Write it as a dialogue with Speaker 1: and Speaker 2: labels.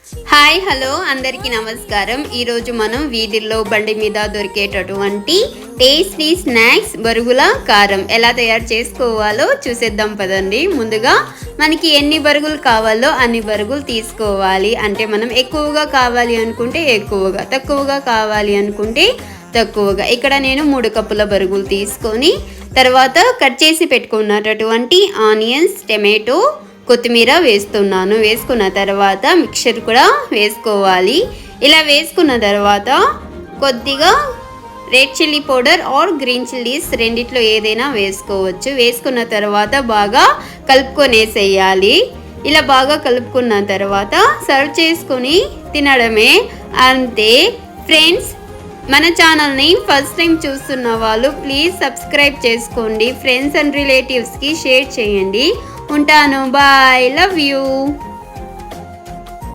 Speaker 1: Hi hello అందరికీ నమస్కారం. ఈరోజు మనం వీధిలో బండి మీద దొరికేటటువంటి టేస్టీ స్నాక్స్ బరుగుల కారం ఎలా తయారు చేసుకోవాలో చూసేద్దాం పదండి. ముందుగా మనకి ఎన్ని బరుగులు కావాలో అన్ని బరుగులు తీసుకోవాలి. అంటే మనం ఎక్కువగా కావాలి అనుకుంటే ఎక్కువగా, తక్కువగా కావాలి అనుకుంటే తక్కువగా. ఇక్కడ నేను 3 కప్పుల బరుగులు తీసుకొని తర్వాత కట్ చేసి పెట్టుకున్నటువంటి ఆనియన్స్, టమాటో, కొత్తిమీర వేస్తున్నాను. వేసుకున్న తర్వాత మిక్చర్ కూడా వేసుకోవాలి. ఇలా వేసుకున్న తర్వాత కొద్దిగా red chilli powder are green chillies రెండిట్లో ఏదైనా వేసుకోవచ్చు. వేసుకున్న తర్వాత బాగా కలుపుకొనేసేయాలి. ఇలా బాగా కలుపుకున్న తర్వాత సర్వ్ చేసుకొని తినడమే, అంతే ఫ్రెండ్స్. మన ఛానల్ని ఫస్ట్ టైం చూస్తున్న వాళ్ళు ప్లీజ్ సబ్స్క్రైబ్ చేసుకోండి. ఫ్రెండ్స్ అండ్ రిలేటివ్స్కి షేర్ చేయండి. ఉంటాను. బాయ్. Love you.